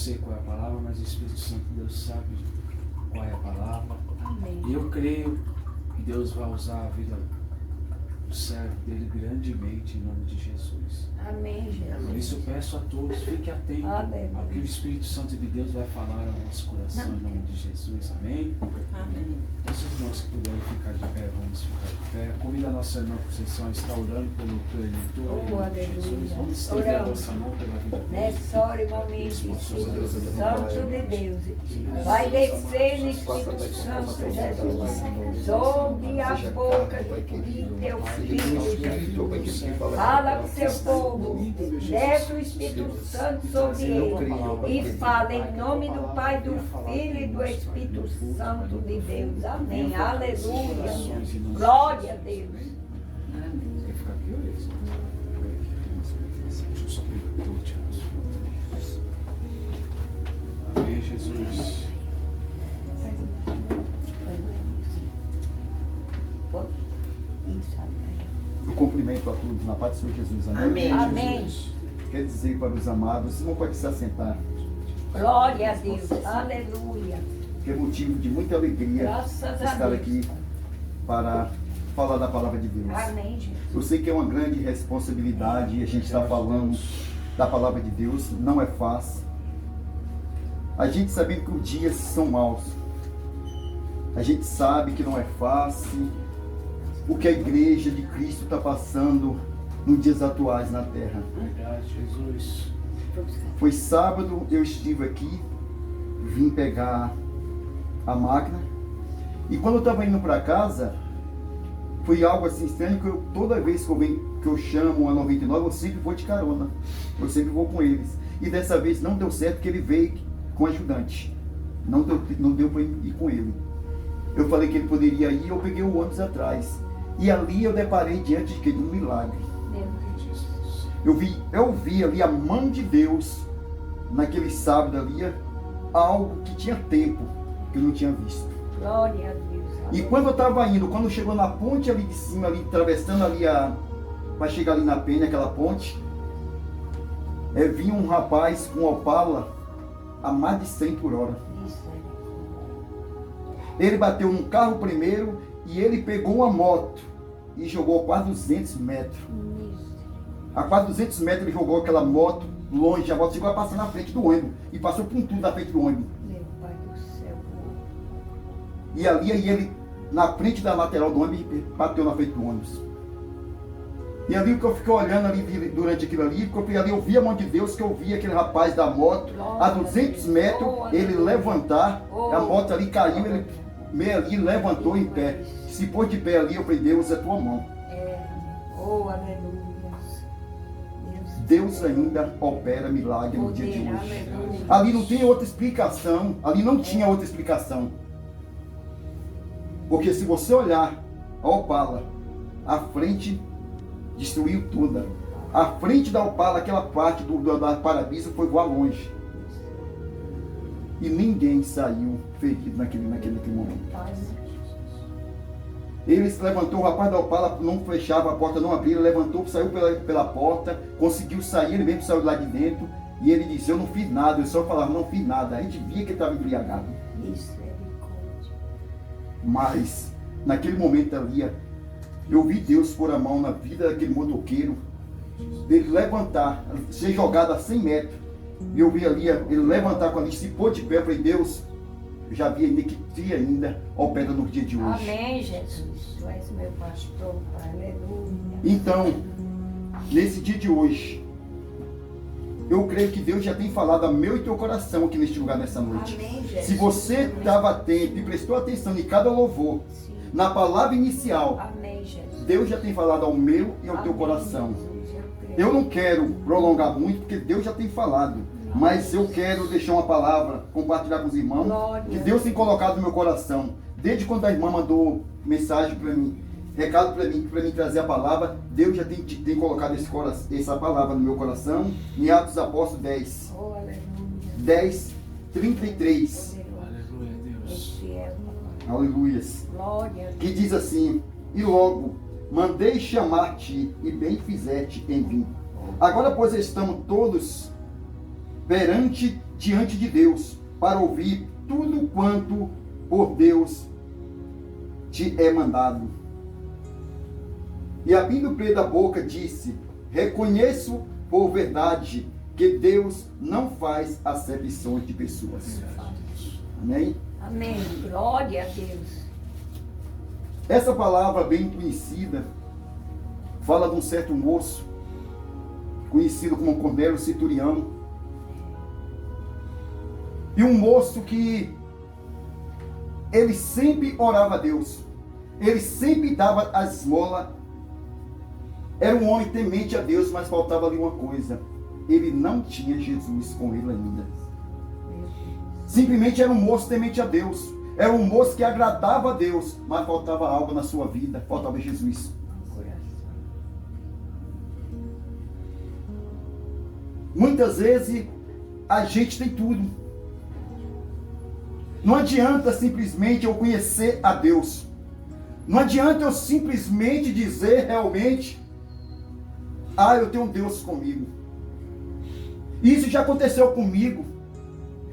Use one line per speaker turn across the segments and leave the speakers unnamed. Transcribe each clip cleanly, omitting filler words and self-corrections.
sei qual é a palavra, mas o Espírito Santo de Deus sabe qual é a palavra.
Amém.
E eu creio que Deus vai usar a vida do servo dele grandemente em nome de Jesus.
Amém,
Por
Jesus.
isso eu peço a todos, fique atento
Aleluia.
ao que o Espírito Santo de Deus vai falar ao nosso coração em nome de Jesus. Amém?
Amém.
Então, se os irmãos que puderem ficar de pé, vamos ficar de pé. Convido a nossa irmã Conceição a estar orando pelo eleitor em nome de Jesus. Vamos estender a nossa mão pela vida dele.
Nessa hora e momento, Espírito Santo de Deus, vai descer no Espírito Santo, Jesus, sobre a boca de teu filho, Jesus. Fala com seu povo, desce o Espírito Santo sobre ele e fala em nome do Pai, do Filho e do Espírito Santo de Deus. Amém. Aleluia. Glória a Deus.
Quer ficar aqui ou isso? Deixa eu só pegar tudo, tirar as fotos. Amém, Jesus.
Eu cumprimento a todos na paz do Senhor Jesus.
Amém. Amém.
Quer dizer para os amados, não pode se assentar,
Glória a Deus. Aleluia.
que é motivo de muita alegria
Graças a
estar
Deus.
aqui para falar da palavra de Deus.
Amém, Jesus.
Eu sei que é uma grande responsabilidade a gente estar falando da palavra de Deus, não é fácil. A gente sabendo que os dias são maus, a gente sabe que não é fácil o que a igreja de Cristo está passando nos dias atuais na terra.
Obrigado, Jesus.
Foi sábado, eu estive aqui, vim pegar a máquina, e quando eu estava indo para casa, foi algo assim estranho, que toda vez que eu chamo a 99, eu sempre vou de carona, eu sempre vou com eles. E dessa vez não deu certo, que ele veio com ajudante, não deu para ir com ele. Eu falei que ele poderia ir, eu peguei o ônibus atrás, e ali eu deparei diante de um milagre. Eu vi ali a mão de Deus naquele sábado ali, algo que tinha tempo que eu não tinha visto.
Glória a Deus.
E quando eu estava indo, quando chegou na ponte ali de cima, ali atravessando ali para chegar ali na Penha, aquela ponte, vinha um rapaz com Opala a mais de 100 por hora. Ele bateu num carro primeiro e ele pegou uma moto e jogou a quase 200 metros. A quase 200 metros ele jogou aquela moto longe, a moto chegou a passar na frente do ônibus e passou por tudo na frente do ônibus.
Meu Pai do céu.
E ali ele, na frente da lateral do ônibus, bateu na frente do ônibus. E ali o que eu fiquei olhando ali durante aquilo ali, porque ali eu vi a mão de Deus, que eu vi aquele rapaz da moto a 200 metros, ele levantar, a moto ali caiu, ele meio ali levantou em pé. Se pôs de pé ali, eu falei, Deus, é tua mão.
Oh, aleluia.
Deus ainda opera milagre no dia de hoje.
Aleluia.
Ali não tem outra explicação, ali não tinha outra explicação. Porque se você olhar a Opala, a frente destruiu toda. A frente da Opala, aquela parte da para-brisa foi voar longe. E ninguém saiu ferido naquele momento. Ele se levantou, o rapaz da Opala não fechava a porta, não abria, ele levantou, saiu pela porta, conseguiu sair, ele mesmo saiu lá de dentro, e ele disse, eu não fiz nada, eu só falava, não fiz nada. A gente via que ele estava embriagado. Mas, naquele momento ali, eu vi Deus pôr a mão na vida daquele motoqueiro, dele levantar, ser jogado a 100 metros, e eu vi ali, ele levantar com a se pôr de pé, eu falei, Deus, eu já vi ainda que tinha ainda opera no dia de hoje.
Amém, Jesus. Tu és meu pastor, Pai. Aleluia.
Então, nesse dia de hoje, eu creio que Deus já tem falado a meu e teu coração aqui neste lugar nessa noite.
Amém, Jesus.
Se você estava atento e prestou atenção em cada louvor,
Sim.
na palavra inicial,
Amém, Jesus.
Deus já tem falado ao meu e ao teu
Amém,
coração.
Jesus, eu creio.
Eu não quero prolongar muito, porque Deus já tem falado. Mas eu quero deixar uma palavra, compartilhar com os irmãos,
Glória.
que Deus tem colocado no meu coração. Desde quando a irmã mandou mensagem para mim, recado para mim trazer a palavra, Deus já tem colocado essa palavra no meu coração, em Atos dos Apóstolos 10.
Oh, aleluia.
10, 33.
Aleluia, Deus.
Este é o Pai.
Aleluias.
Glória a Deus.
Que diz assim, e logo, mandei chamar-te, e bem fizeste em vir. Agora, pois, estamos todos perante diante de Deus para ouvir tudo quanto por Deus te é mandado. E abrindo Pedro a boca, disse: reconheço por verdade que Deus não faz acepções de pessoas. Amém?
Amém. Glória a Deus.
Essa palavra bem conhecida fala de um certo moço, conhecido como Cornélio Centurião. E um moço que ele sempre orava a Deus, ele sempre dava a esmola. Era um homem temente a Deus, mas faltava ali uma coisa: ele não tinha Jesus com ele ainda. Simplesmente era um moço temente a Deus, era um moço que agradava a Deus, mas faltava algo na sua vida, faltava Jesus. Muitas vezes a gente tem tudo. Não adianta simplesmente eu conhecer a Deus. Não adianta eu simplesmente dizer realmente: ah, eu tenho um Deus comigo. Isso já aconteceu comigo.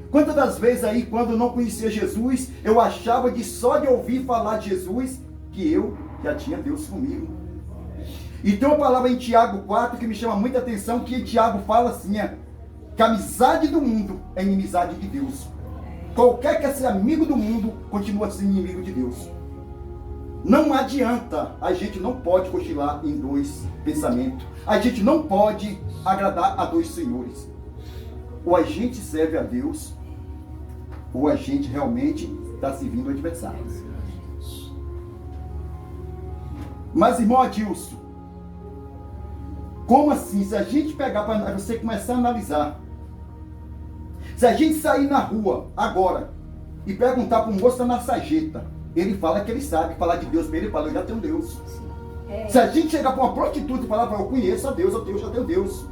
Quantas das vezes aí, quando eu não conhecia Jesus, eu achava que só de ouvir falar de Jesus, que eu já tinha Deus comigo. E tem uma palavra em Tiago 4 que me chama muita atenção, que Tiago fala assim, que a amizade do mundo é inimizade de Deus. Qualquer que seja amigo do mundo, continua sendo inimigo de Deus. Não adianta, a gente não pode cochilar em dois pensamentos. A gente não pode agradar a dois senhores. Ou a gente serve a Deus, ou a gente realmente está servindo o adversário. Mas, irmão Adilson, como assim? Se a gente pegar para você começar a analisar, se a gente sair na rua agora e perguntar para um moço na sarjeta, ele fala que ele sabe falar de Deus para ele, fala: eu já tenho Deus. Se a gente chegar para uma prostituta e falar: eu conheço a Deus, eu já tenho Deus.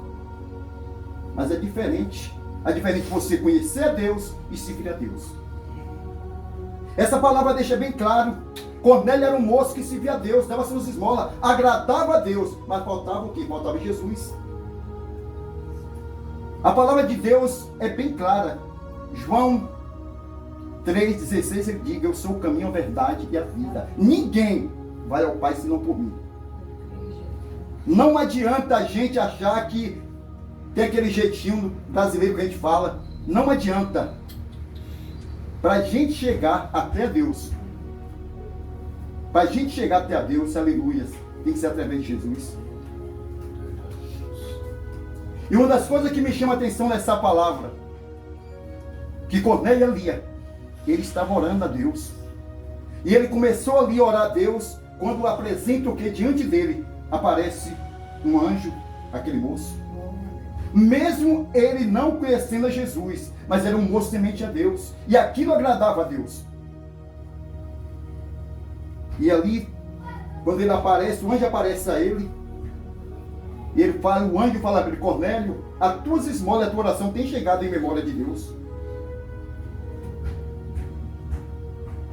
Mas é diferente. É diferente você conhecer a Deus e servir a Deus. Essa palavra deixa bem claro. Cornélio era um moço que servia a Deus, dava suas esmolas, agradava a Deus, mas faltava o quê? Faltava Jesus. A palavra de Deus é bem clara. João 3,16, ele diz: eu sou o caminho, a verdade e a vida. Ninguém vai ao Pai senão por mim. Não adianta a gente achar que tem aquele jeitinho brasileiro que a gente fala. Não adianta. Para a gente chegar até Deus, para a gente chegar até a Deus, aleluia, tem que ser através de Jesus. E uma das coisas que me chama a atenção nessa palavra, que Cornélio lia, ele estava orando a Deus. E ele começou ali a orar a Deus, quando apresenta o que diante dele aparece um anjo, aquele moço. Mesmo ele não conhecendo a Jesus, mas era um moço temente a Deus, e aquilo agradava a Deus. E ali, quando ele aparece, o anjo aparece a ele, e ele fala, o anjo fala para ele: Cornélio, as tuas esmolas e a tua oração têm chegado em memória de Deus.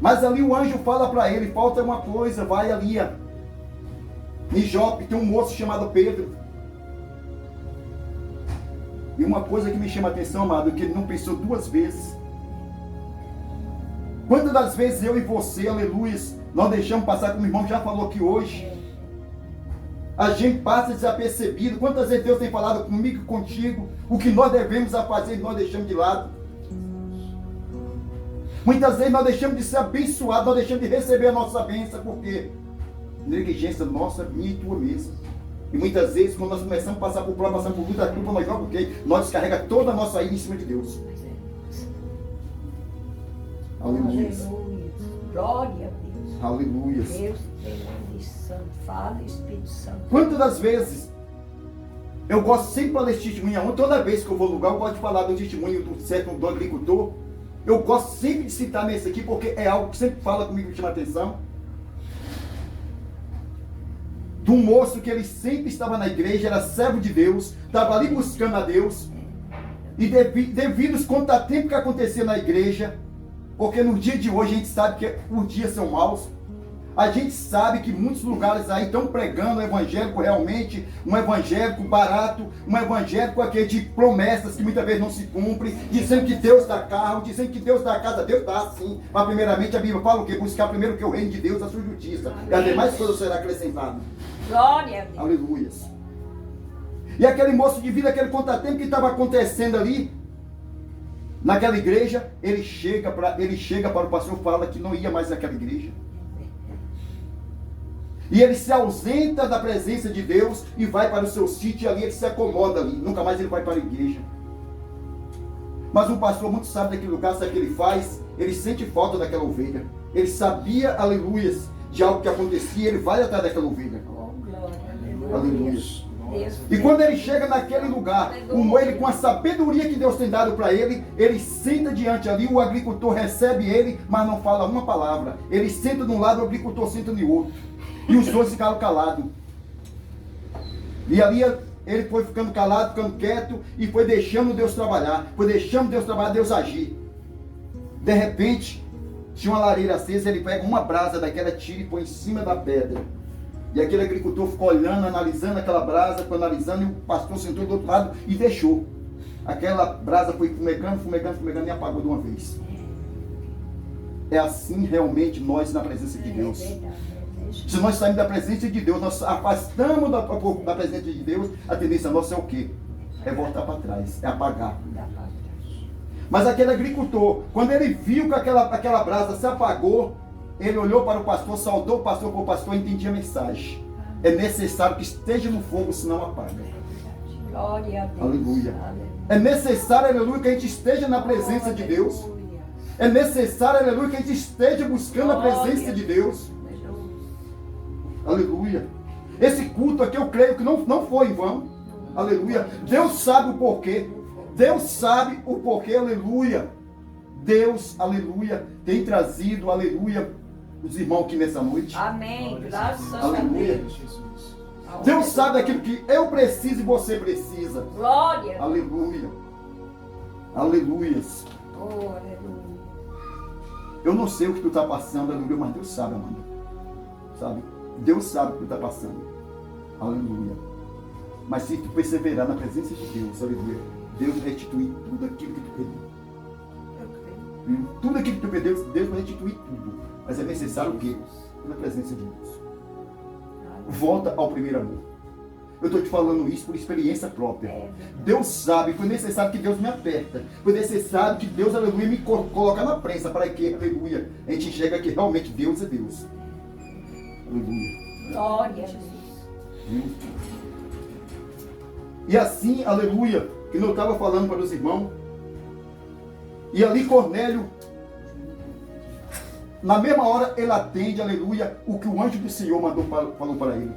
Mas ali o anjo fala para ele: falta uma coisa, vai ali, em Jope tem um moço chamado Pedro. E uma coisa que me chama a atenção, amado, é que ele não pensou duas vezes. Quantas das vezes eu e você, aleluia, nós deixamos passar, como o irmão já falou aqui hoje, a gente passa desapercebido. Quantas vezes Deus tem falado comigo e contigo, o que nós devemos a fazer, nós deixamos de lado. Muitas vezes nós deixamos de ser abençoados, nós deixamos de receber a nossa bênção, por quê? Negligência nossa, minha e tua mesmo. E muitas vezes, quando nós começamos a passar por prova, passamos por luta, a culpa nós joga o quê? Nós descarregamos toda a nossa ira em cima de Deus. Aleluia.
Glória a Deus.
Aleluia.
Deus é santo. Fala, Espírito Santo.
Quantas das vezes eu gosto sempre de falar desse testemunho, toda vez que eu vou no lugar, eu gosto de falar do testemunho do certo do agricultor. Eu gosto sempre de citar nesse aqui, porque é algo que sempre fala comigo, me chama a atenção. De um moço que ele sempre estava na igreja, era servo de Deus, estava ali buscando a Deus, e devido aos contratempos que acontecia na igreja, porque no dia de hoje a gente sabe que os dias são maus, A gente sabe que muitos lugares aí estão pregando o evangélico realmente, um evangélico barato, um evangélico aquele de promessas que muitas vezes não se cumpre, dizendo que Deus dá carro, dizendo que Deus dá casa. Deus dá sim, mas primeiramente a Bíblia fala o quê? Buscar primeiro que o reino de Deus, a sua justiça. Amém. E as demais coisas serão acrescentadas.
Glória a Deus.
Aleluia. E aquele moço, devido àquele contratempo que estava acontecendo ali, naquela igreja, ele chega para o pastor e fala que não ia mais naquela igreja. E ele se ausenta da presença de Deus e vai para o seu sítio, e ali ele se acomoda ali. Nunca mais ele vai para a igreja. Mas um pastor muito sábio daquele lugar, sabe o que ele faz? Ele sente falta daquela ovelha. Ele sabia, aleluia, de algo que acontecia, ele vai atrás daquela ovelha.
Oh, glória.
Aleluia. E quando ele chega naquele lugar, ele, com a sabedoria que Deus tem dado para ele, ele senta diante ali, o agricultor recebe ele, mas não fala uma palavra. Ele senta de um lado, o agricultor senta no outro. E os dois ficaram calados. E ali ele foi ficando calado, ficando quieto, e foi deixando Deus trabalhar. Foi deixando Deus trabalhar, Deus agir. De repente, tinha uma lareira acesa, ele pega uma brasa daquela, tira e põe em cima da pedra. E aquele agricultor ficou olhando, analisando aquela brasa, foi analisando, e o pastor sentou do outro lado e deixou. Aquela brasa foi fumegando e apagou de uma vez. É assim realmente nós na presença de Deus. Se nós saímos da presença de Deus, nós afastamos da presença de Deus, a tendência nossa é o quê? É voltar para trás, é apagar. Mas aquele agricultor, quando ele viu que aquela brasa se apagou, ele olhou para o pastor, saudou o pastor, porque o pastor entendia a mensagem. É necessário que esteja no fogo, senão apaga.
Glória a Deus.
Aleluia. É necessário, aleluia, que a gente esteja na presença de Deus. É necessário, aleluia, que a gente esteja buscando a presença de Deus. Aleluia. Esse culto aqui eu creio que não foi em vão. Aleluia. Deus sabe o porquê. Deus sabe o porquê, aleluia. Deus, aleluia, tem trazido, aleluia, os irmãos aqui nessa noite.
Amém. Graças a
Aleluia.
Deus.
Deus sabe aquilo que eu preciso e você precisa.
Glória.
Aleluia. Aleluias.
Oh, aleluia.
Eu não sei o que tu está passando, aleluia, mas Deus sabe, Amanda. Sabe? Deus sabe o que tu está passando. Aleluia. Mas se tu perseverar na presença de Deus, aleluia, Deus vai restituir tudo aquilo que tu perdeu. Tudo aquilo que tu perdeu, Deus vai restituir tudo. Mas é necessário o quê? Na presença de Deus. Volta ao primeiro amor. Eu estou te falando isso por experiência própria. Deus sabe, foi necessário que Deus me aperta. Foi necessário que Deus, aleluia, me coloca na prensa para que, aleluia, a gente enxerga que realmente Deus é Deus. Aleluia.
Glória a Deus.
E assim, aleluia, que eu estava falando para os irmãos. E ali Cornélio, na mesma hora, ele atende, aleluia, o que o anjo do Senhor falou para ele.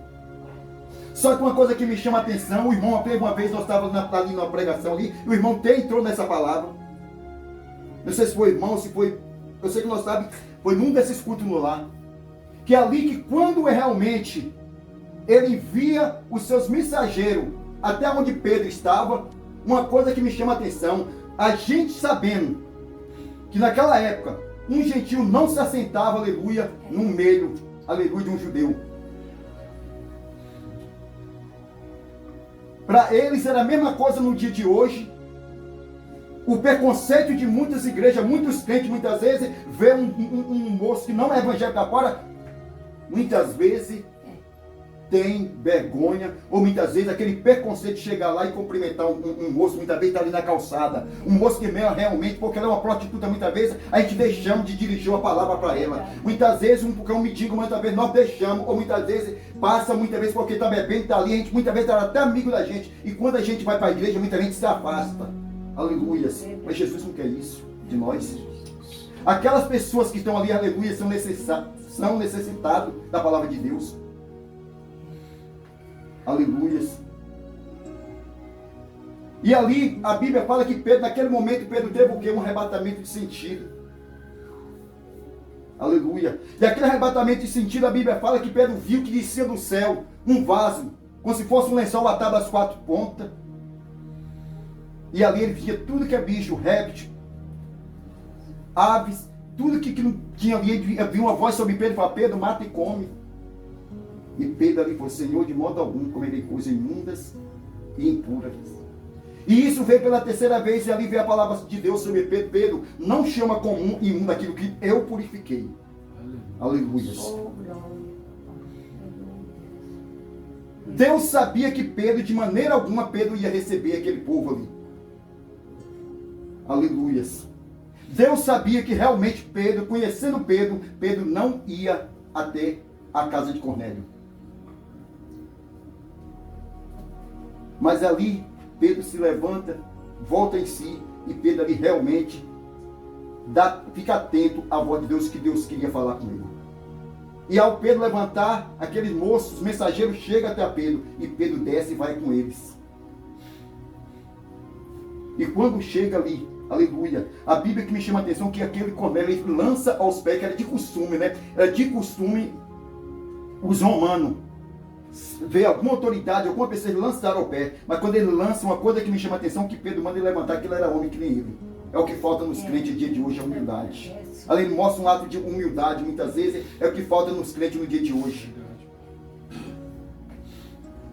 Só que uma coisa que me chama a atenção, o irmão, uma vez nós estávamos ali na pregação ali, e o irmão entrou nessa palavra. Não sei se foi irmão, se foi, eu sei que nós sabemos, foi num desses cultos no lar. Que ali que quando realmente ele envia os seus mensageiros até onde Pedro estava, uma coisa que me chama a atenção, a gente sabendo que naquela época um gentio não se assentava, aleluia, no meio, aleluia, de um judeu. Para eles era a mesma coisa no dia de hoje. O preconceito de muitas igrejas, muitos crentes, muitas vezes, vê um moço que não é evangélico agora, muitas vezes tem vergonha, ou muitas vezes aquele preconceito de chegar lá e cumprimentar um moço, muitas vezes está ali na calçada, um moço que realmente, porque ela é uma prostituta, muitas vezes a gente deixamos de dirigir uma palavra para ela, muitas vezes porque um mendigo, muitas vezes nós deixamos, ou muitas vezes passa, muitas vezes porque está bebendo, está ali, a gente muitas vezes está até amigo da gente, e quando a gente vai para a igreja, muita gente se afasta, aleluia, mas Jesus não quer isso de nós. Aquelas pessoas que estão ali, aleluia, são necessitados da palavra de Deus. Aleluias. E ali a Bíblia fala que Pedro, naquele momento, Pedro teve o quê? Um arrebatamento de sentido. Aleluia. E aquele arrebatamento de sentido, a Bíblia fala que Pedro viu que descia do céu um vaso, como se fosse um lençol atado às 4 pontas. E ali ele via tudo que é bicho, réptil, aves, tudo que não tinha ali, havia uma voz sobre Pedro, fala, Pedro, mata e come. E Pedro ali falou, Senhor, de modo algum comerei coisas imundas e impuras. E isso veio pela terceira vez, e ali veio a palavra de Deus sobre Pedro. Pedro, não chama comum e imundo aquilo que eu purifiquei. Aleluia.
Oh, glória.
Deus sabia que Pedro, de maneira alguma, Pedro ia receber aquele povo ali. Aleluias. Deus sabia que realmente Pedro, conhecendo Pedro, Pedro não ia até a casa de Cornélio. Mas ali, Pedro se levanta, volta em si, e Pedro ali realmente fica atento à voz de Deus, que Deus queria falar com ele. E ao Pedro levantar, aqueles moços, os mensageiros chegam até a Pedro, e Pedro desce e vai com eles. E quando chega ali, aleluia, a Bíblia que me chama a atenção, que aquele Cornélio ele lança aos pés, que era de costume, né? Era de costume os romanos ver alguma autoridade, alguma pessoa, ele lançar ao pé. Mas quando ele lança, uma coisa que me chama a atenção, que Pedro manda ele levantar, que ele era homem que nem ele. É o que falta nos crentes no dia de hoje, a humildade. Ali ele mostra um ato de humildade, muitas vezes, é o que falta nos crentes no dia de hoje.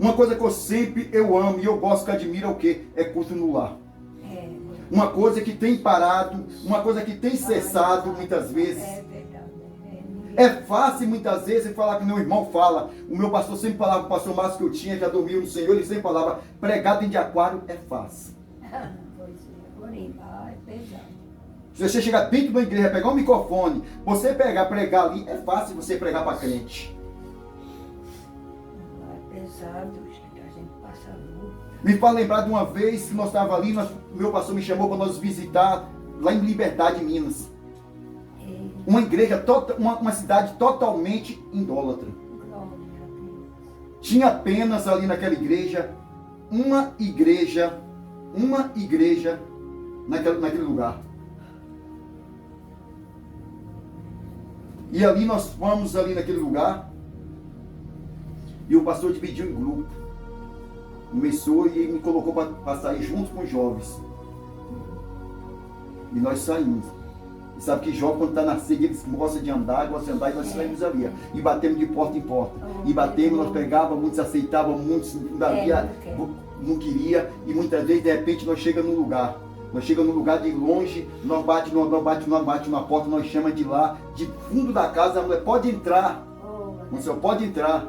Uma coisa que eu sempre amo e eu gosto, que admiro, é o quê? É culto no lar. Uma coisa que tem parado, uma coisa que tem cessado muitas vezes. É fácil muitas vezes falar que meu irmão fala. O meu pastor sempre falava, o pastor Márcio que eu tinha, já dormiu no Senhor, ele sempre falava, pregar dentro de aquário é fácil. Se você chegar dentro da igreja, pegar um microfone, você pregar ali, é fácil você pregar para crente.
É pesado, a gente passa luta.
Me faz lembrar de uma vez que nós estávamos ali, o meu pastor me chamou para nós visitar lá em Liberdade, Minas. Uma igreja, uma cidade totalmente idólatra. Tinha apenas ali naquela igreja, uma igreja naquele lugar. E ali nós fomos ali naquele lugar, e o pastor dividiu em grupo. Começou e me colocou para sair junto com os jovens. E nós saímos. E sabe que jovem, quando está na sede, eles gostam de andar, e nós saímos ali. E batemos de porta em porta. E batemos, nós pegávamos, muitos aceitavam, muitos não queria. E muitas vezes, de repente, nós chegamos num lugar. Nós chegamos num lugar de longe, nós bate na porta, nós chamamos de lá, de fundo da casa, a mulher pode entrar. O senhor pode entrar.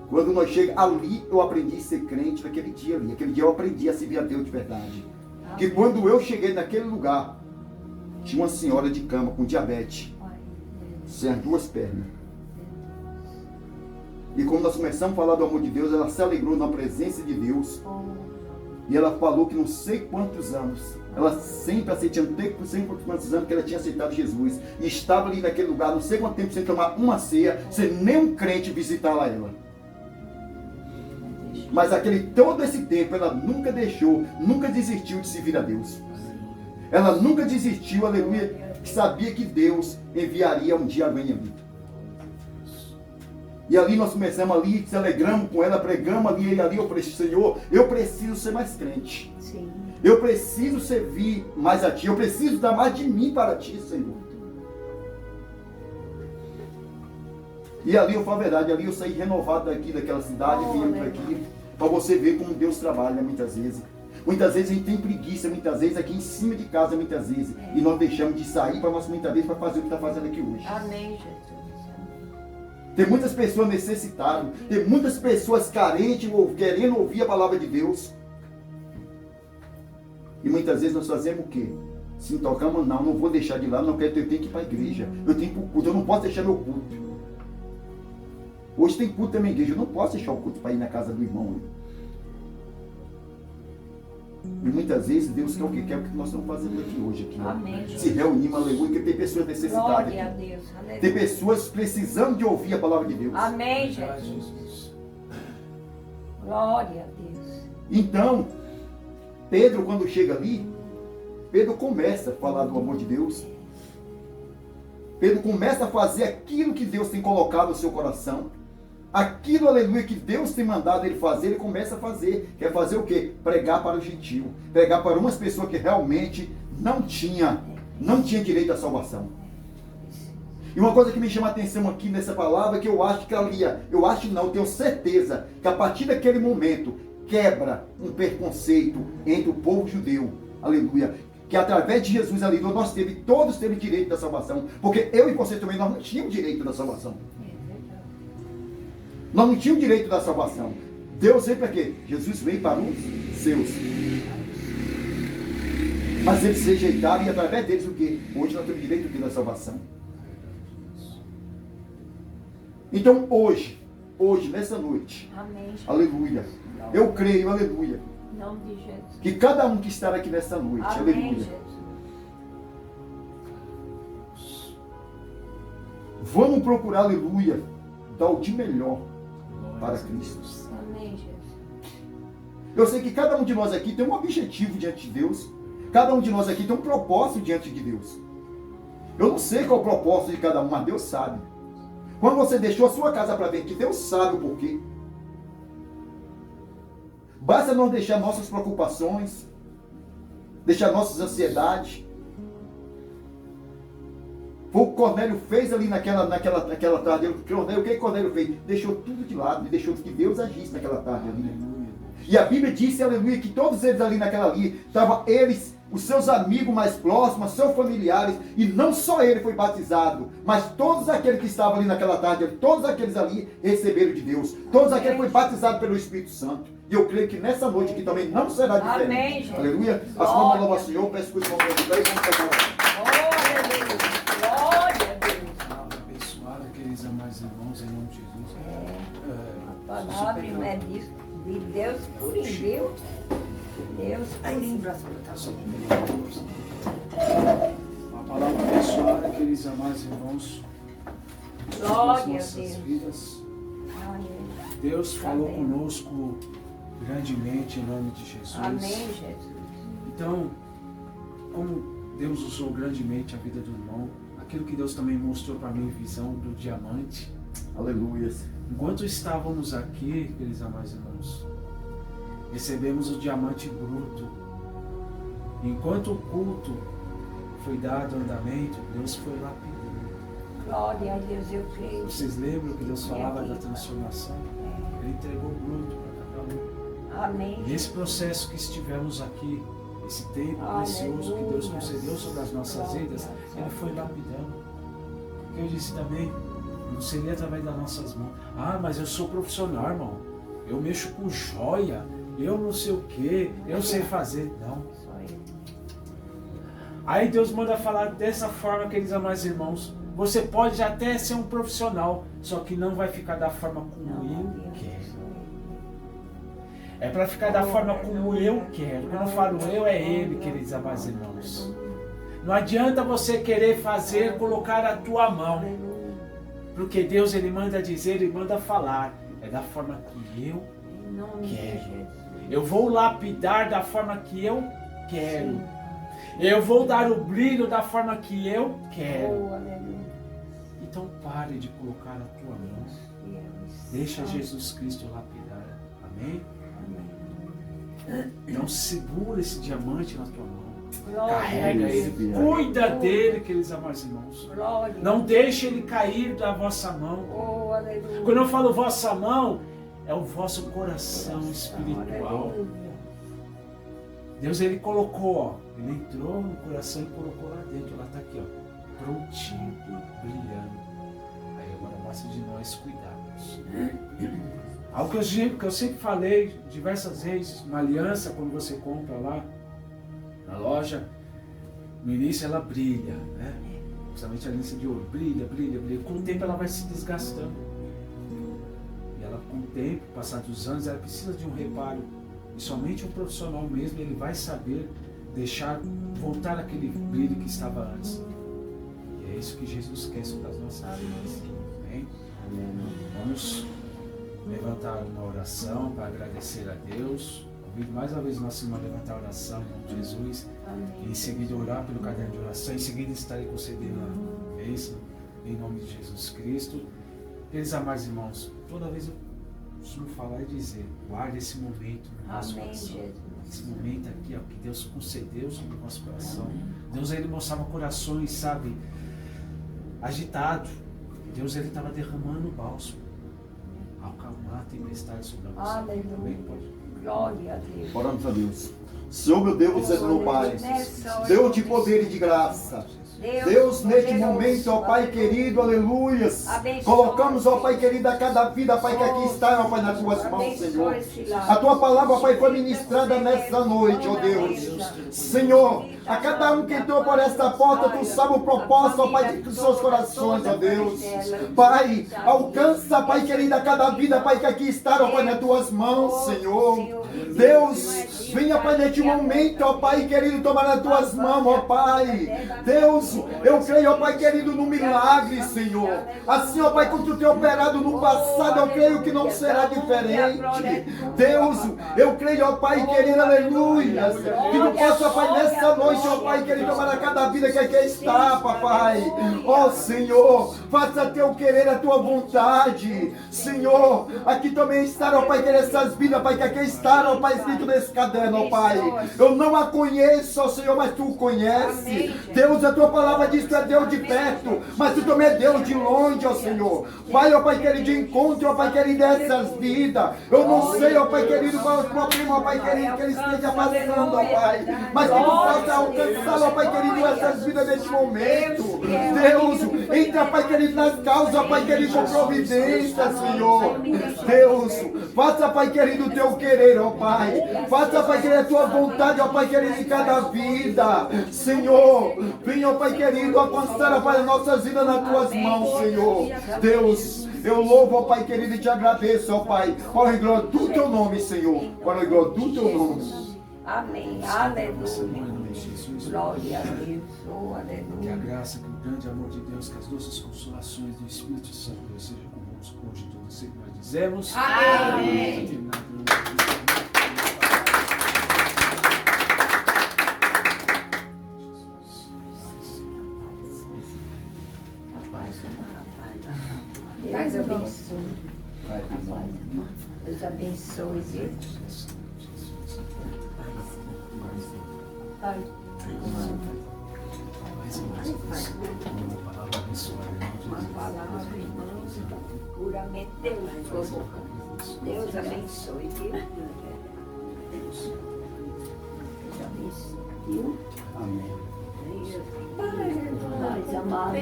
Quando nós chegamos ali, eu aprendi a ser crente naquele dia ali. Aquele dia eu aprendi a servir a Deus de verdade. Porque quando eu cheguei naquele lugar, tinha uma senhora de cama com diabetes, sem as duas pernas. E quando nós começamos a falar do amor de Deus, ela se alegrou na presença de Deus. E ela falou que não sei quantos anos, ela sempre aceitando, não sei quantos anos que ela tinha aceitado Jesus. E estava ali naquele lugar, não sei quanto tempo, sem tomar uma ceia, sem nenhum crente visitar lá ela. Mas todo esse tempo, ela nunca deixou, nunca desistiu de servir a Deus. Ela nunca desistiu, aleluia, que sabia que Deus enviaria um dia alguém ali. E ali nós começamos ali, se alegramos com ela, pregamos ali, eu falei, Senhor, eu preciso ser mais crente. Sim. Eu preciso servir mais a Ti, eu preciso dar mais de mim para Ti, Senhor. E ali eu falo a verdade, ali eu saí renovado daquela cidade, vindo para aqui, para você ver como Deus trabalha muitas vezes. Muitas vezes a gente tem preguiça, muitas vezes aqui em cima de casa, muitas vezes. E nós deixamos de sair para nós muitas vezes para fazer o que está fazendo aqui hoje.
Amém, Jesus.
Tem muitas pessoas necessitadas, tem muitas pessoas carentes, querendo ouvir a palavra de Deus. E muitas vezes nós fazemos o quê? Se tocamos, não vou deixar de ir lá, eu tenho que ir para a igreja. Eu tenho que ir para o culto, eu não posso deixar meu culto. Hoje tem culto na minha igreja, eu não posso deixar o culto para ir na casa do irmão. E muitas vezes Deus quer o que? Quer o que nós estamos fazendo aqui hoje.
Amém,
se reunimos, aleluia, porque tem pessoas necessitadas.
Glória a Deus, aleluia.
Tem pessoas precisando de ouvir a palavra de Deus.
Amém, Jesus. Glória a Deus.
Então, Pedro, quando chega ali, Pedro começa a falar do amor de Deus. Pedro começa a fazer aquilo que Deus tem colocado no seu coração. Aquilo, aleluia, que Deus tem mandado ele fazer, ele começa a fazer. Quer fazer o quê? Pregar para o gentio. Pregar para umas pessoas que realmente não tinha não tinha direito à salvação. E uma coisa que me chama a atenção aqui nessa palavra, que eu acho que ali, eu acho não, eu tenho certeza, que a partir daquele momento, quebra um preconceito entre o povo judeu, aleluia, que através de Jesus ali, todos teve direito da salvação, porque eu e você também, nós não tínhamos direito da salvação. Nós não tínhamos direito da salvação. Deus veio para quê? Jesus veio para os seus. Mas eles se rejeitaram e através deles o quê? Hoje nós temos direito da salvação. Então hoje, nessa noite,
amém,
aleluia, eu creio, aleluia,
em nome de Jesus,
que cada um que está aqui nessa noite,
amém,
aleluia,
Jesus.
Vamos procurar, aleluia, dar o de melhor para Cristo.
Amém, Jesus.
Eu sei que cada um de nós aqui tem um objetivo diante de Deus. Cada um de nós aqui tem um propósito diante de Deus. Eu não sei qual é o propósito de cada um, mas Deus sabe. Quando você deixou a sua casa para ver que Deus sabe o porquê. Basta nós deixar nossas preocupações, deixar nossas ansiedades. Foi o que Cornélio fez ali naquela tarde. O que Cornélio fez? Deixou tudo de lado e deixou que Deus agisse naquela tarde ali. E a Bíblia disse, aleluia, que todos eles ali naquela ali, estavam eles, os seus amigos mais próximos, seus familiares, e não só ele foi batizado, mas todos aqueles que estavam ali naquela tarde, todos aqueles ali receberam de Deus, todos aqueles foram batizados pelo Espírito Santo. E eu creio que nessa noite aqui também não será diferente.
Amém, gente.
Aleluia. As mãos louvam ao Senhor, peço que os irmãos me ajudem e vamos pegar.
Glória a Deus. Glória a Deus.
Palavra abençoada, queridos amados irmãos, em nome de Jesus.
A palavra não é disso. De Deus por em Deus. Deus por em
Uma palavra abençoada, queridos amados irmãos.
Glória a
Nossas
Deus.
vidas.
Amém.
Deus falou
Amém.
conosco grandemente em nome de Jesus.
Amém, Jesus.
Então, como Deus usou grandemente a vida do irmão, aquilo que Deus também mostrou para mim, visão do diamante.
Aleluia.
Enquanto estávamos aqui, queridos amados irmãos, recebemos o diamante bruto. Enquanto o culto foi dado andamento, Deus foi lapidando.
Glória a Deus, eu creio.
Vocês lembram que Deus falava da transformação? Ele entregou bruto para cada um.
Amém.
Nesse processo que estivemos aqui, esse tempo precioso que Deus concedeu sobre as nossas vidas, Ele foi lapidando. Porque eu disse também, não seria através das nossas mãos. Ah, mas eu sou profissional, irmão. Eu mexo com joia. Eu não sei o que. Eu sei fazer. Não. Aí Deus manda falar dessa forma, queridos amados irmãos. Você pode até ser um profissional, só que não vai ficar da forma como eu quero. É para ficar da forma como eu quero. Quando eu falo eu, é Ele, queridos amados irmãos. Não adianta você querer fazer, colocar a tua mão. Porque Deus, Ele manda dizer, Ele manda falar. É da forma que eu quero. Eu vou lapidar da forma que eu quero. Eu vou dar o brilho da forma que eu quero. Então pare de colocar a tua mão. Deixa Jesus Cristo lapidar. Amém? Não segura esse diamante na tua mão. Carrega ele, cuida dele, queridos amados irmãos. Não deixe ele cair da vossa mão. Quando eu falo vossa mão, é o vosso coração espiritual. Deus, Ele colocou, ó, Ele entrou no coração e colocou lá dentro. Ela está aqui, ó, prontinho, brilhando. Aí agora basta de nós cuidarmos. Algo que eu sempre falei diversas vezes, uma aliança, quando você compra lá na loja, no início ela brilha, né? Principalmente a aliança de ouro, brilha, brilha, brilha. Com o tempo ela vai se desgastando. E ela, com o tempo, passados os anos, ela precisa de um reparo. E somente um profissional mesmo, ele vai saber deixar voltar aquele brilho que estava antes. E é isso que Jesus quer sobre as nossas vidas. Amém? Vamos levantar uma oração para agradecer a Deus. Convido mais uma vez o nosso irmão a levantar a oração em nome de Jesus. E em seguida orar pelo caderno de oração. Em seguida estarei concedendo a bênção em nome de Jesus Cristo. Eles amados irmãos, toda vez eu costumo falar e dizer, guarde esse momento no nosso coração. esse momento aqui, ó, que Deus concedeu sobre o nosso coração. Deus, ele mostrava corações, sabe, agitado. Deus, ele estava derramando o bálsamo, acalmar a tempestade sobre a nossa vida. Amém,
glória a Deus.
Oramos a Deus. Senhor, meu Deus, meu Pai, Deus de poder e de graça. Deus, neste momento, ó Pai querido, aleluias, colocamos, ó Pai querido, a cada vida, Pai, que aqui está, ó Pai, nas tuas mãos, Senhor. A tua palavra, ó Pai, foi ministrada nesta noite, ó Deus. Senhor, a cada um que entrou por esta porta, tu sabe o propósito, ó Pai, dos seus corações, ó Deus. Pai, alcança, Pai querido, a cada vida, Pai, que aqui está, ó Pai, nas tuas mãos, Senhor. Deus, venha, Pai, neste momento, ó Pai querido, tomar nas tuas mãos, ó Pai. Deus, eu creio, ó Pai querido, no milagre, Senhor. Assim, ó Pai, como tu tem operado no passado, eu creio que não será diferente. Deus, eu creio, ó Pai querido, aleluia, que tu possa, Pai, nessa noite, ó Pai querido, tomar a cada vida que aqui está, papai. Ó Senhor, faça teu querer, a tua vontade. Senhor, aqui também está, ó Pai querido, essas vidas, Pai, que aqui está, ó Pai, escrito nesse caderno, ó Pai. Eu não a conheço, ó Senhor, mas tu conhece. Deus, a tua palavra diz que tu é Deus de perto, mas tu também é Deus de longe, ó Senhor. Pai, ó Pai querido, de encontro, ó Pai querido, dessas vidas. Eu não sei, ó Pai querido, qual é o problema, ó Pai querido, que ele esteja passando, ó Pai. Mas que tu possa alcançar, ó Pai querido, essas vidas neste momento. Deus, entra, Pai querido, nas causas, ó Pai querido, com providência, Senhor. Deus, faça, Pai querido, o teu querer, ó Pai. Faça, Pai querido, a tua vontade, ó Pai querido, em cada vida. Senhor, venha, ó Pai querido, alcançar, ó Pai, as nossas vidas nas tuas mãos, Senhor. Deus, eu louvo, ó Pai querido, e te agradeço, ó Pai. Para a glória do teu nome, Senhor. Para a glória do teu nome.
Amém. Aleluia. Glória a Deus. Oh, aleluia.
Que a graça, que o grande amor de Deus, que as doces consolações do Espírito Santo sejam conosco hoje e todos sempre nós dizemos.
Amém. Deus abençoe. Deus abençoe, Deus. Pai. Uma palavra, irmãos, puramente Deus. Deus abençoe, viu? Deus abençoe.
Amém.
Paz, amada.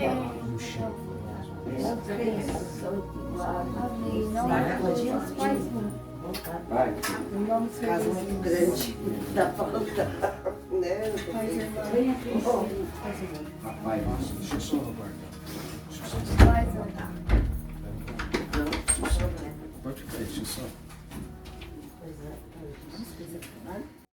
Deus abençoe. Amém. Não
Vai.
Casa muito grande. Dá pra lutar. Né?
Papai,
Deixa eu só guardar. Pode ficar, deixa eu só.